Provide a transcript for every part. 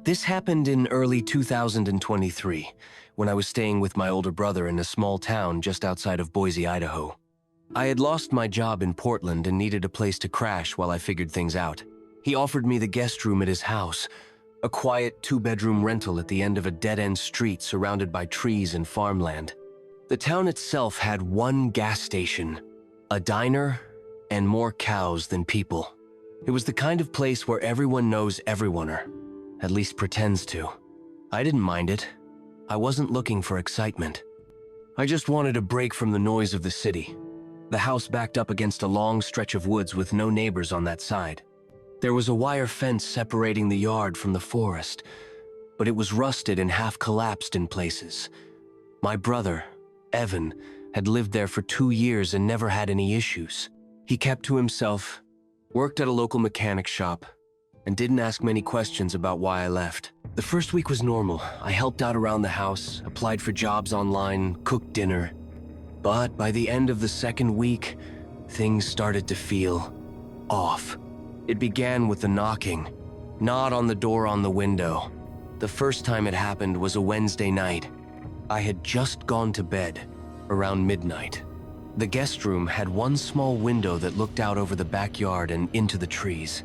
This happened in early 2023, when I was staying with my older brother in a small town just outside of Boise, Idaho. I had lost my job in Portland and needed a place to crash while I figured things out. He offered me the guest room at his house, a quiet two-bedroom rental at the end of a dead-end street surrounded by trees and farmland. The town itself had one gas station, a diner, and more cows than people. It was the kind of place where everyone knows everyone, or at least pretends to. I didn't mind it. I wasn't looking for excitement. I just wanted a break from the noise of the city. The house backed up against a long stretch of woods with no neighbors on that side. There was a wire fence separating the yard from the forest, but it was rusted and half collapsed in places. My brother, Evan, had lived there for 2 years and never had any issues. He kept to himself, worked at a local mechanic shop, and didn't ask many questions about why I left. The first week was normal. I helped out around the house, applied for jobs online, cooked dinner. But by the end of the second week, things started to feel off. It began with the knocking, not on the door, on the window. The first time it happened was a Wednesday night. I had just gone to bed, around midnight. The guest room had one small window that looked out over the backyard and into the trees.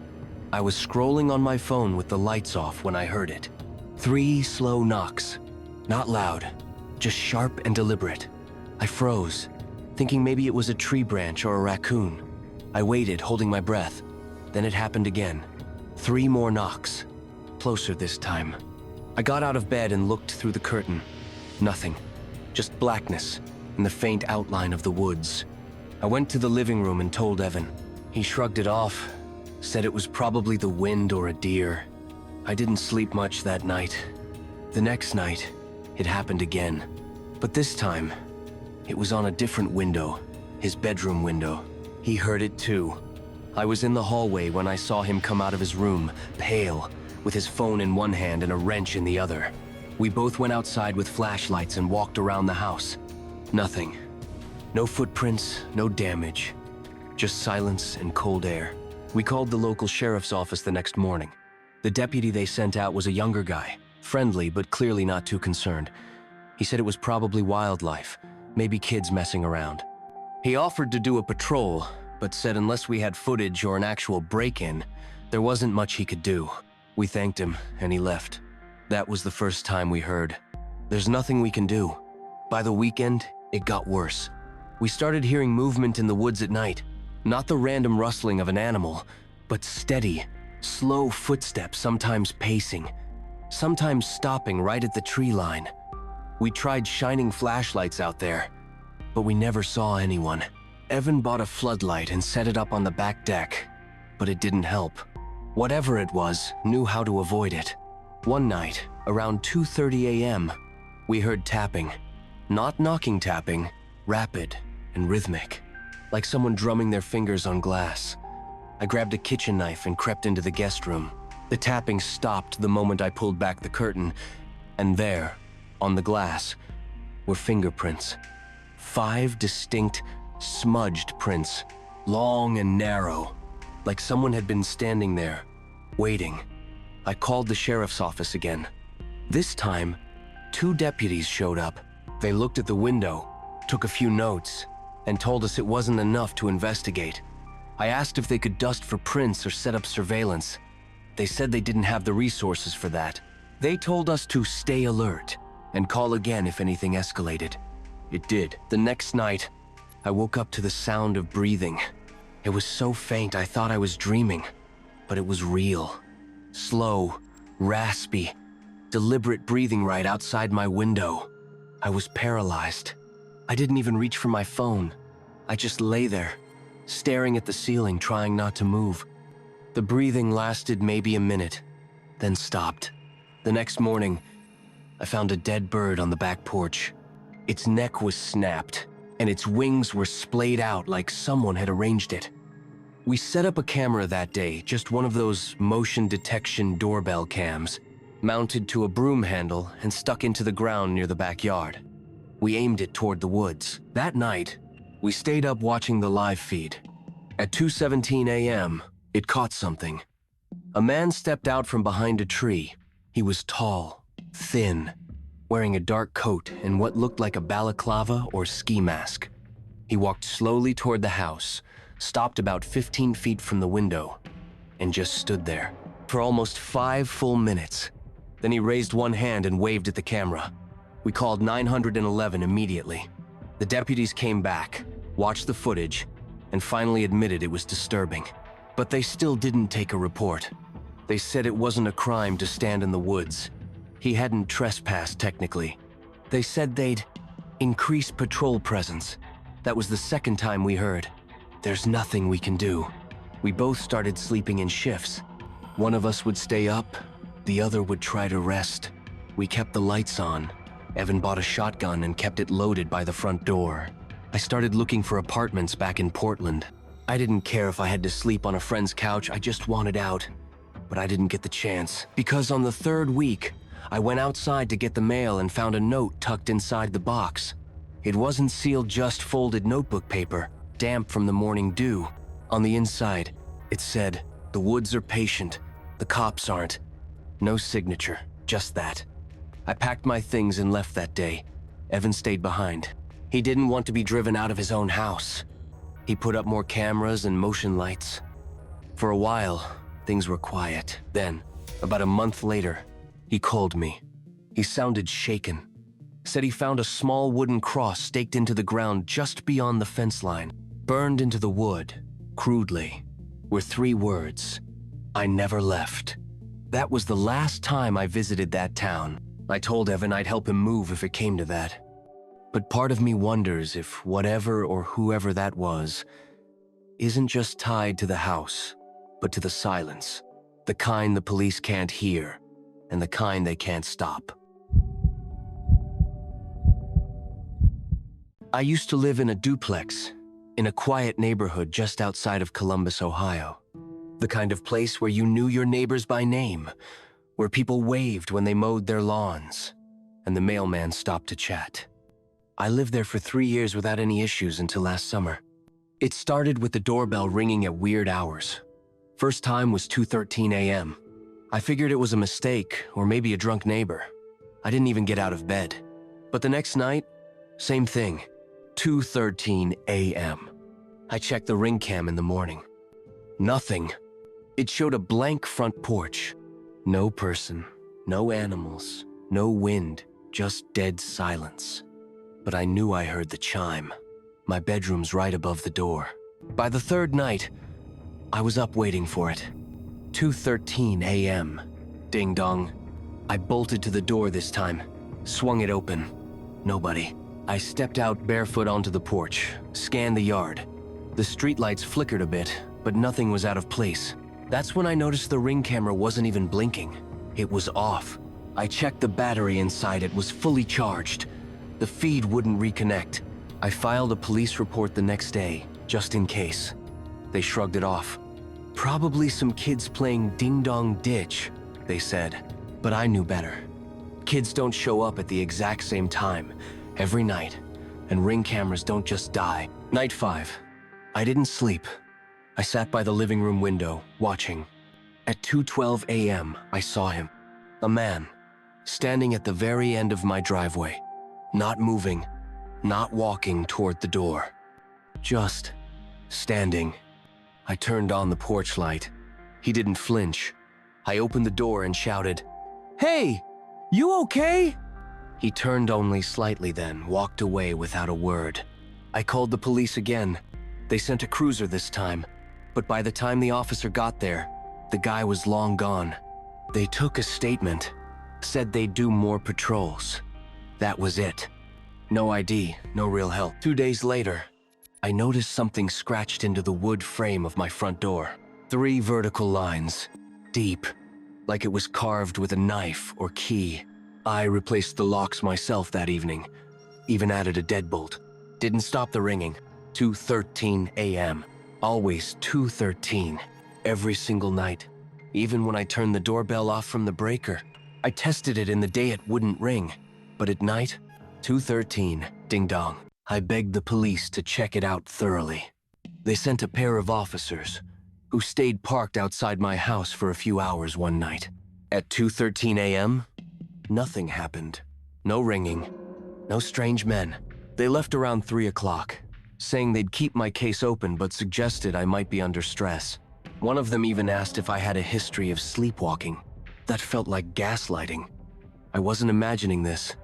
I was scrolling on my phone with the lights off when I heard it. 3 slow knocks. Not loud, just sharp and deliberate. I froze, thinking maybe it was a tree branch or a raccoon. I waited, holding my breath. Then it happened again. 3 more knocks. Closer this time. I got out of bed and looked through the curtain. Nothing. Just blackness and the faint outline of the woods. I went to the living room and told Evan. He shrugged it off, said it was probably the wind or a deer. I didn't sleep much that night. The next night, it happened again. But this time, it was on a different window, his bedroom window. He heard it too. I was in the hallway when I saw him come out of his room, pale, with his phone in one hand and a wrench in the other. We both went outside with flashlights and walked around the house. Nothing. No footprints, no damage. Just silence and cold air. We called the local sheriff's office the next morning. The deputy they sent out was a younger guy, friendly but clearly not too concerned. He said it was probably wildlife, maybe kids messing around. He offered to do a patrol, but said unless we had footage or an actual break-in, there wasn't much he could do. We thanked him, and he left. That was the first time we heard. There's nothing we can do. By the weekend, it got worse. We started hearing movement in the woods at night. Not the random rustling of an animal, but steady, slow footsteps, sometimes pacing, sometimes stopping right at the tree line. We tried shining flashlights out there, but we never saw anyone. Evan bought a floodlight and set it up on the back deck, but it didn't help. Whatever it was, knew how to avoid it. One night, around 2:30 a.m., we heard tapping. Not knocking tapping, rapid and rhythmic, like someone drumming their fingers on glass. I grabbed a kitchen knife and crept into the guest room. The tapping stopped the moment I pulled back the curtain, and there, on the glass, were fingerprints. 5 distinct, smudged prints, long and narrow, like someone had been standing there, waiting. I called the sheriff's office again. This time, 2 deputies showed up. They looked at the window, took a few notes, and told us it wasn't enough to investigate. I asked if they could dust for prints or set up surveillance. They said they didn't have the resources for that. They told us to stay alert and call again if anything escalated. It did. The next night, I woke up to the sound of breathing. It was so faint I thought I was dreaming, but it was real. Slow, raspy, deliberate breathing right outside my window. I was paralyzed. I didn't even reach for my phone. I just lay there, staring at the ceiling, trying not to move. The breathing lasted maybe a minute, then stopped. The next morning, I found a dead bird on the back porch. Its neck was snapped, and its wings were splayed out like someone had arranged it. We set up a camera that day, just one of those motion detection doorbell cams, mounted to a broom handle and stuck into the ground near the backyard. We aimed it toward the woods. That night, we stayed up watching the live feed. At 2:17 a.m., it caught something. A man stepped out from behind a tree. He was tall, thin, wearing a dark coat and what looked like a balaclava or ski mask. He walked slowly toward the house, stopped about 15 feet from the window, and just stood there for almost 5 full minutes. Then he raised one hand and waved at the camera. We called 911 immediately. The deputies came back, watched the footage, and finally admitted it was disturbing. But they still didn't take a report. They said it wasn't a crime to stand in the woods. He hadn't trespassed technically. They said they'd increase patrol presence. That was the second time we heard. There's nothing we can do. We both started sleeping in shifts. One of us would stay up, the other would try to rest. We kept the lights on. Evan bought a shotgun and kept it loaded by the front door. I started looking for apartments back in Portland. I didn't care if I had to sleep on a friend's couch, I just wanted out. But I didn't get the chance, because on the 3rd week, I went outside to get the mail and found a note tucked inside the box. It wasn't sealed, just folded notebook paper, damp from the morning dew. On the inside, it said, "The woods are patient, the cops aren't." No signature, just that. I packed my things and left that day. Evan stayed behind. He didn't want to be driven out of his own house. He put up more cameras and motion lights. For a while, things were quiet. Then, about a month later, he called me. He sounded shaken. Said he found a small wooden cross staked into the ground just beyond the fence line. Burned into the wood, crudely, were 3 words: "I never left." That was the last time I visited that town. I told Evan I'd help him move if it came to that. But part of me wonders if whatever or whoever that was isn't just tied to the house, but to the silence, the kind the police can't hear, and the kind they can't stop. I used to live in a duplex, in a quiet neighborhood just outside of Columbus, Ohio. The kind of place where you knew your neighbors by name, where people waved when they mowed their lawns, and the mailman stopped to chat. I lived there for 3 years without any issues until last summer. It started with the doorbell ringing at weird hours. First time was 2:13 a.m. I figured it was a mistake or maybe a drunk neighbor. I didn't even get out of bed. But the next night, same thing, 2:13 a.m. I checked the ring cam in the morning. Nothing. It showed a blank front porch. No person, no animals, no wind, just dead silence. But I knew I heard the chime. My bedroom's right above the door. By the 3rd night, I was up waiting for it. 2:13 a.m. Ding dong. I bolted to the door this time, swung it open. Nobody. I stepped out barefoot onto the porch, scanned the yard. The streetlights flickered a bit, but nothing was out of place. That's when I noticed the ring camera wasn't even blinking. It was off. I checked the battery inside, it was fully charged. The feed wouldn't reconnect. I filed a police report the next day, just in case. They shrugged it off. Probably some kids playing ding-dong ditch, they said. But I knew better. Kids don't show up at the exact same time, every night, and ring cameras don't just die. Night 5. I didn't sleep. I sat by the living room window, watching. At 2:12 a.m., I saw him. A man, standing at the very end of my driveway. Not moving, not walking toward the door. Just standing. I turned on the porch light. He didn't flinch. I opened the door and shouted, "Hey, you okay?" He turned only slightly then, walked away without a word. I called the police again. They sent a cruiser this time, but by the time the officer got there, the guy was long gone. They took a statement, said they'd do more patrols. That was it. No ID, no real help. 2 days later, I noticed something scratched into the wood frame of my front door. 3 vertical lines, deep, like it was carved with a knife or key. I replaced the locks myself that evening, even added a deadbolt. Didn't stop the ringing. 2:13 a.m. Always 2:13, every single night. Even when I turned the doorbell off from the breaker. I tested it in the day it wouldn't ring, but at night, 2:13, ding dong. I begged the police to check it out thoroughly. They sent a pair of officers who stayed parked outside my house for a few hours one night. At 2:13 a.m., nothing happened. No ringing, no strange men. They left around 3 o'clock, saying they'd keep my case open but suggested I might be under stress. One of them even asked if I had a history of sleepwalking. That felt like gaslighting. I wasn't imagining this.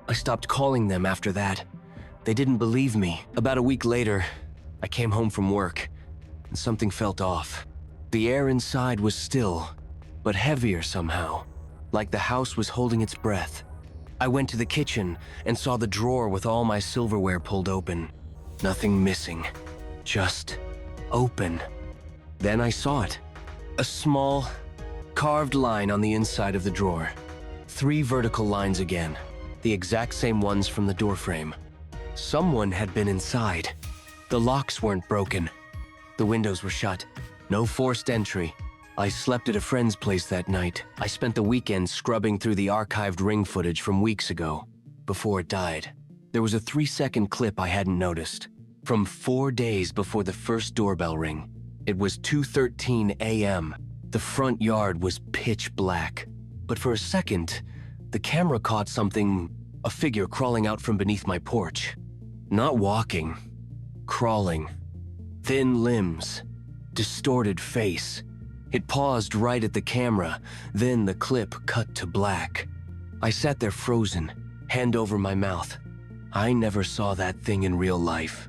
I stopped calling them after that. They didn't believe me. About a week later, I came home from work, and something felt off. The air inside was still, but heavier somehow, like the house was holding its breath. I went to the kitchen and saw the drawer with all my silverware pulled open. Nothing missing, just open. Then I saw it. A small, carved line on the inside of the drawer. 3 vertical lines again, the exact same ones from the doorframe. Someone had been inside. The locks weren't broken. The windows were shut. No forced entry. I slept at a friend's place that night. I spent the weekend scrubbing through the archived Ring footage from weeks ago, before it died. There was a 3-second clip I hadn't noticed. From 4 days before the first doorbell ring. It was 2:13 a.m. The front yard was pitch black. But for a second, the camera caught something, a figure crawling out from beneath my porch. Not walking, crawling. Thin limbs, distorted face. It paused right at the camera, then the clip cut to black. I sat there frozen, hand over my mouth. I never saw that thing in real life.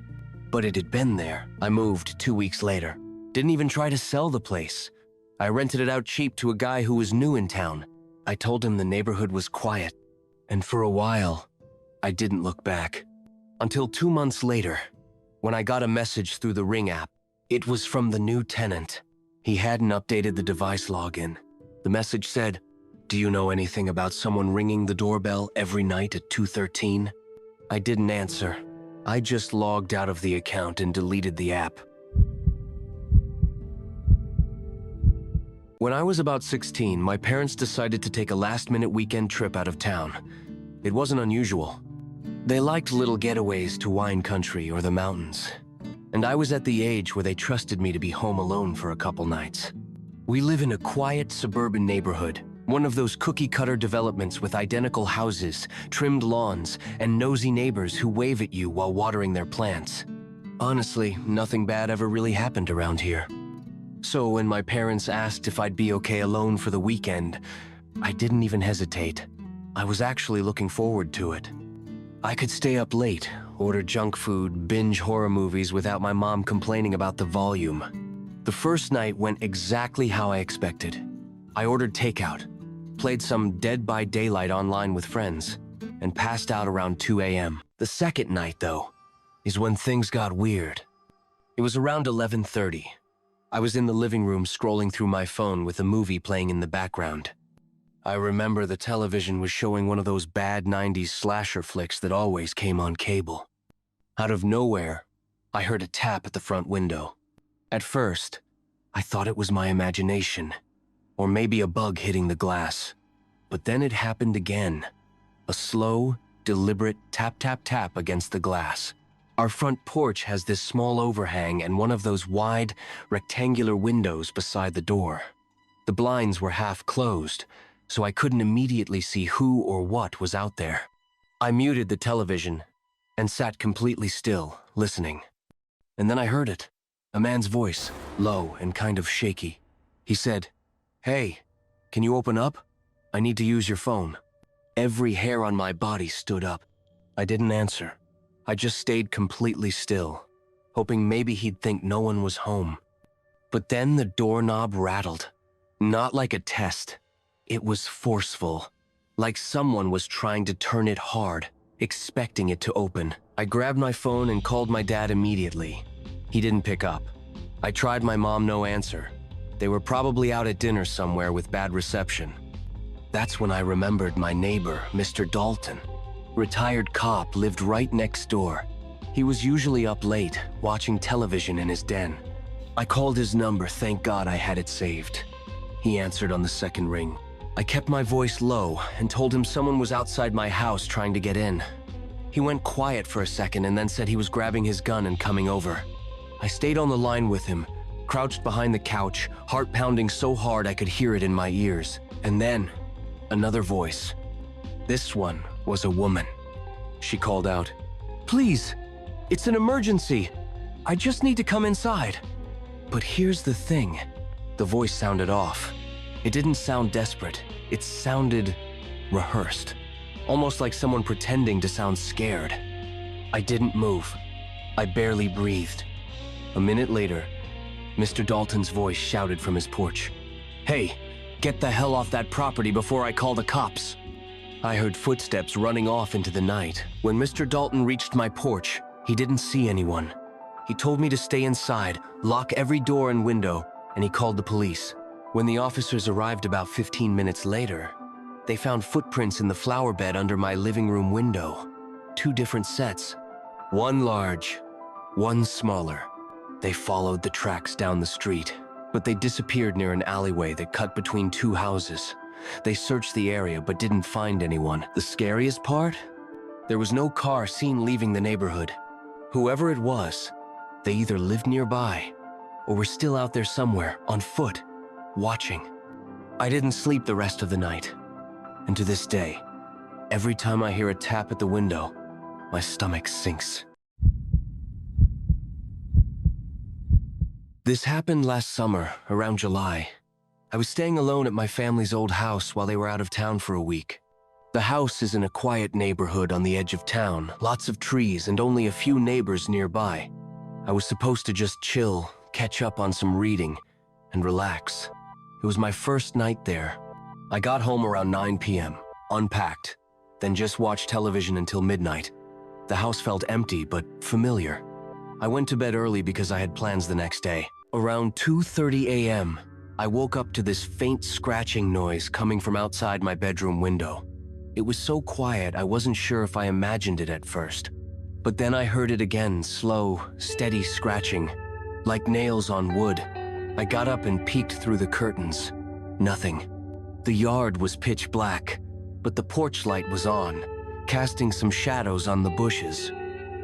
But it had been there. I moved 2 weeks later. Didn't even try to sell the place. I rented it out cheap to a guy who was new in town. I told him the neighborhood was quiet. And for a while, I didn't look back. Until 2 months later, when I got a message through the Ring app. It was from the new tenant. He hadn't updated the device login. The message said, "Do you know anything about someone ringing the doorbell every night at 2:13? I didn't answer. I just logged out of the account and deleted the app. When I was about 16, my parents decided to take a last-minute weekend trip out of town. It wasn't unusual. They liked little getaways to wine country or the mountains. And I was at the age where they trusted me to be home alone for a couple nights. We live in a quiet suburban neighborhood, one of those cookie-cutter developments with identical houses, trimmed lawns, and nosy neighbors who wave at you while watering their plants. Honestly, nothing bad ever really happened around here. So when my parents asked if I'd be okay alone for the weekend, I didn't even hesitate. I was actually looking forward to it. I could stay up late, order junk food, binge horror movies without my mom complaining about the volume. The first night went exactly how I expected. I ordered takeout, played some Dead by Daylight online with friends, and passed out around 2 a.m. The second night, though, is when things got weird. It was around 11:30. I was in the living room scrolling through my phone with a movie playing in the background. I remember the television was showing one of those bad 90s slasher flicks that always came on cable. Out of nowhere, I heard a tap at the front window. At first, I thought it was my imagination, or maybe a bug hitting the glass. But then it happened again. A slow, deliberate tap-tap-tap against the glass. Our front porch has this small overhang and one of those wide, rectangular windows beside the door. The blinds were half closed, so I couldn't immediately see who or what was out there. I muted the television and sat completely still, listening. And then I heard it. A man's voice, low and kind of shaky. He said, "Hey, can you open up? I need to use your phone." Every hair on my body stood up. I didn't answer. I just stayed completely still, hoping maybe he'd think no one was home. But then the doorknob rattled. Not like a test. It was forceful, like someone was trying to turn it hard, expecting it to open. I grabbed my phone and called my dad immediately. He didn't pick up. I tried my mom, no answer. They were probably out at dinner somewhere with bad reception. That's when I remembered my neighbor, Mr. Dalton. Retired cop, lived right next door. He was usually up late, watching television in his den. I called his number, thank God I had it saved. He answered on the second ring. I kept my voice low and told him someone was outside my house trying to get in. He went quiet for a second and then said he was grabbing his gun and coming over. I stayed on the line with him, crouched behind the couch, heart pounding so hard I could hear it in my ears. And then, another voice. This one was a woman. She called out, "Please, it's an emergency. I just need to come inside." But here's the thing. The voice sounded off. It didn't sound desperate. It sounded rehearsed, almost like someone pretending to sound scared. I didn't move. I barely breathed. A minute later, Mr. Dalton's voice shouted from his porch, "Hey, get the hell off that property before I call the cops." I heard footsteps running off into the night. When Mr. Dalton reached my porch, he didn't see anyone. He told me to stay inside, lock every door and window, and he called the police. When the officers arrived about 15 minutes later, they found footprints in the flower bed under my living room window. 2 different sets. One large, one smaller. They followed the tracks down the street, but they disappeared near an alleyway that cut between 2 houses. They searched the area but didn't find anyone. The scariest part? There was no car seen leaving the neighborhood. Whoever it was, they either lived nearby or were still out there somewhere, on foot, watching. I didn't sleep the rest of the night. And to this day, every time I hear a tap at the window, my stomach sinks. This happened last summer, around July. I was staying alone at my family's old house while they were out of town for a week. The house is in a quiet neighborhood on the edge of town, lots of trees and only a few neighbors nearby. I was supposed to just chill, catch up on some reading, and relax. It was my first night there. I got home around 9 p.m., unpacked, then just watched television until midnight. The house felt empty but familiar. I went to bed early because I had plans the next day. Around 2:30 a.m., I woke up to this faint scratching noise coming from outside my bedroom window. It was so quiet I wasn't sure if I imagined it at first. But then I heard it again, slow, steady scratching, like nails on wood. I got up and peeked through the curtains. Nothing. The yard was pitch black, but the porch light was on, casting some shadows on the bushes.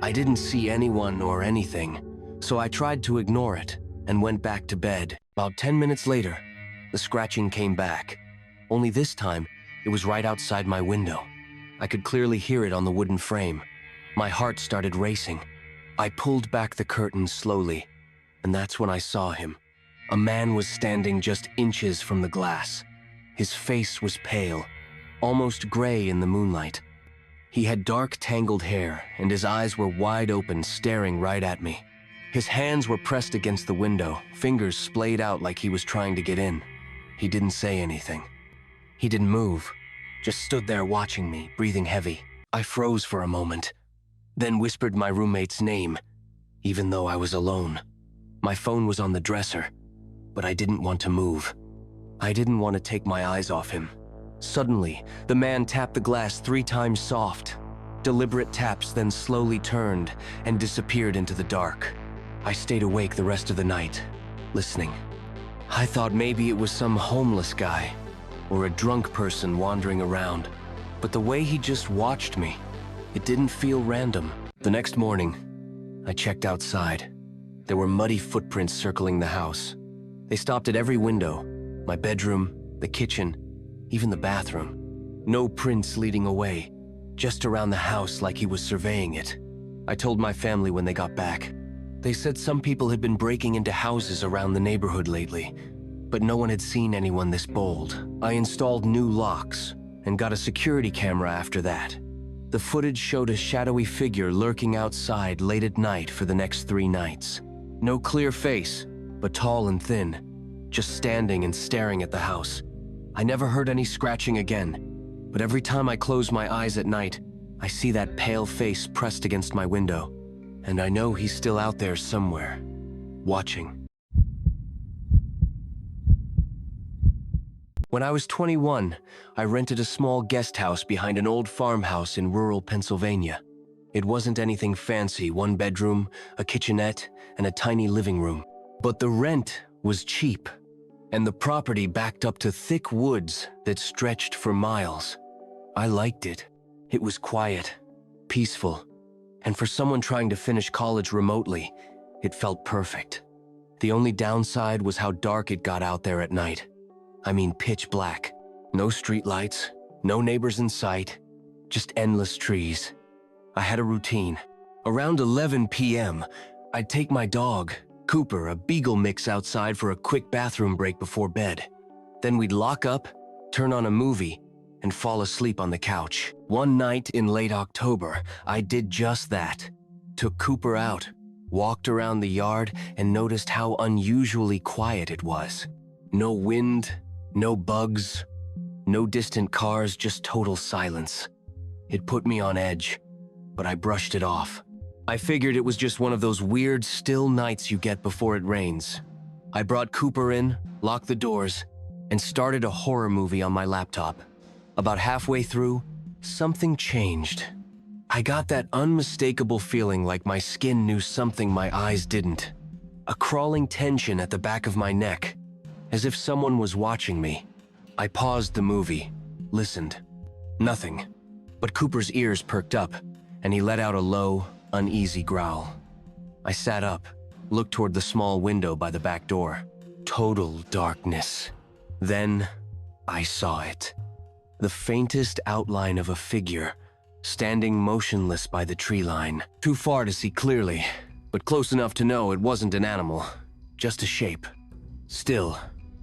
I didn't see anyone or anything, so I tried to ignore it and went back to bed. About 10 minutes later, the scratching came back. Only this time, it was right outside my window. I could clearly hear it on the wooden frame. My heart started racing. I pulled back the curtains slowly, and that's when I saw him. A man was standing just inches from the glass. His face was pale, almost gray in the moonlight. He had dark, tangled hair, and his eyes were wide open, staring right at me. His hands were pressed against the window, fingers splayed out like he was trying to get in. He didn't say anything. He didn't move, just stood there watching me, breathing heavy. I froze for a moment, then whispered my roommate's name, even though I was alone. My phone was on the dresser, but I didn't want to move. I didn't want to take my eyes off him. Suddenly, the man tapped the glass 3 times soft. Deliberate taps, then slowly turned and disappeared into the dark. I stayed awake the rest of the night, listening. I thought maybe it was some homeless guy or a drunk person wandering around, but the way he just watched me, it didn't feel random. The next morning, I checked outside. There were muddy footprints circling the house. They stopped at every window, my bedroom, the kitchen, even the bathroom. No prints leading away, just around the house like he was surveying it. I told my family when they got back. They said some people had been breaking into houses around the neighborhood lately, but no one had seen anyone this bold. I installed new locks and got a security camera after that. The footage showed a shadowy figure lurking outside late at night for the next 3 nights. No clear face, but tall and thin, just standing and staring at the house. I never heard any scratching again, but every time I close my eyes at night, I see that pale face pressed against my window, and I know he's still out there somewhere, watching. When I was 21, I rented a small guest house behind an old farmhouse in rural Pennsylvania. It wasn't anything fancy, 1 bedroom, a kitchenette, and a tiny living room. But the rent was cheap, and the property backed up to thick woods that stretched for miles. I liked it. It was quiet, peaceful, and for someone trying to finish college remotely, It felt perfect. The only downside was how dark it got out there at night. I mean, pitch black. No streetlights, no neighbors in sight, just endless trees. I had a routine. Around 11 p.m., I'd take my dog, Cooper, a beagle mix, outside for a quick bathroom break before bed. Then we'd lock up, turn on a movie, and fall asleep on the couch. One night in late October, I did just that. Took Cooper out, walked around the yard, and noticed how unusually quiet it was. No wind, no bugs, no distant cars, just total silence. It put me on edge, but I brushed it off. I figured it was just one of those weird, still nights you get before it rains. I brought Cooper in, locked the doors, and started a horror movie on my laptop. About halfway through, something changed. I got that unmistakable feeling like my skin knew something my eyes didn't. A crawling tension at the back of my neck, as if someone was watching me. I paused the movie, listened. Nothing. But Cooper's ears perked up, and he let out a low, uneasy growl. I sat up, looked toward the small window by the back door. Total darkness. Then, I saw it. The faintest outline of a figure, standing motionless by the tree line. Too far to see clearly, but close enough to know it wasn't an animal, just a shape. Still,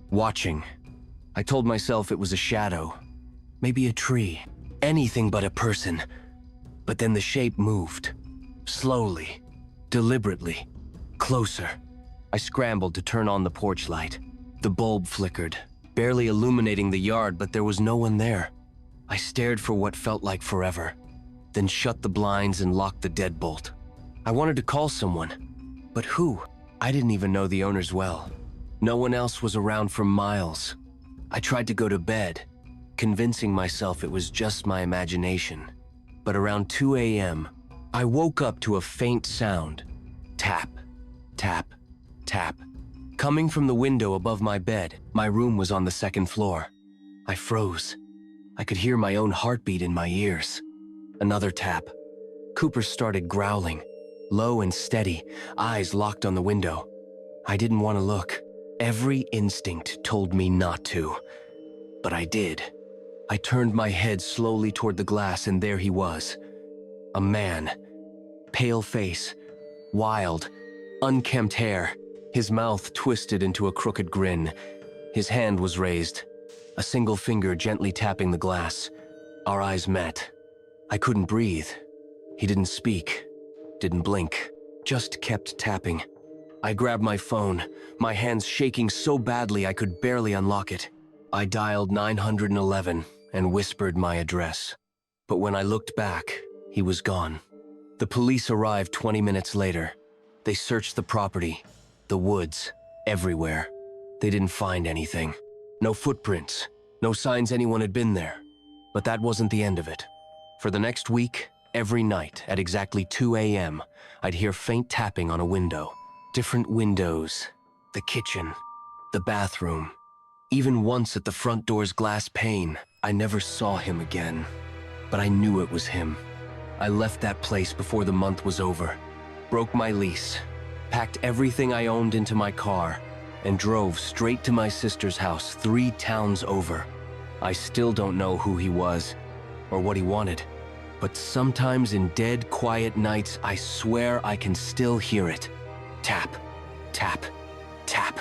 watching. I told myself it was a shadow, maybe a tree, anything but a person. But then the shape moved, slowly, deliberately, closer. I scrambled to turn on the porch light. The bulb flickered, barely illuminating the yard, but there was no one there. I stared for what felt like forever, then shut the blinds and locked the deadbolt. I wanted to call someone, but who? I didn't even know the owners well. No one else was around for miles. I tried to go to bed, convincing myself it was just my imagination. But around 2 a.m., I woke up to a faint sound. Tap, tap, tap. Coming from the window above my bed. My room was on the second floor. I froze. I could hear my own heartbeat in my ears. Another tap. Cooper started growling, low and steady, eyes locked on the window. I didn't want to look. Every instinct told me not to, but I did. I turned my head slowly toward the glass, and there he was. A man. Pale face, wild, unkempt hair, his mouth twisted into a crooked grin. His hand was raised, a single finger gently tapping the glass. Our eyes met. I couldn't breathe. He didn't speak, didn't blink, just kept tapping. I grabbed my phone, my hands shaking so badly I could barely unlock it. I dialed 911 and whispered my address. But when I looked back, he was gone. The police arrived 20 minutes later. They searched the property, the woods, everywhere. They didn't find anything. No footprints, no signs anyone had been there. But that wasn't the end of it. For the next week, every night at exactly 2 a.m., I'd hear faint tapping on a window. Different windows, the kitchen, the bathroom. Even once at the front door's glass pane. I never saw him again, but I knew it was him. I left that place before the month was over, broke my lease, packed everything I owned into my car, and drove straight to my sister's house 3 towns over. I still don't know who he was or what he wanted, but sometimes in dead, quiet nights, I swear I can still hear it. Tap, tap, tap.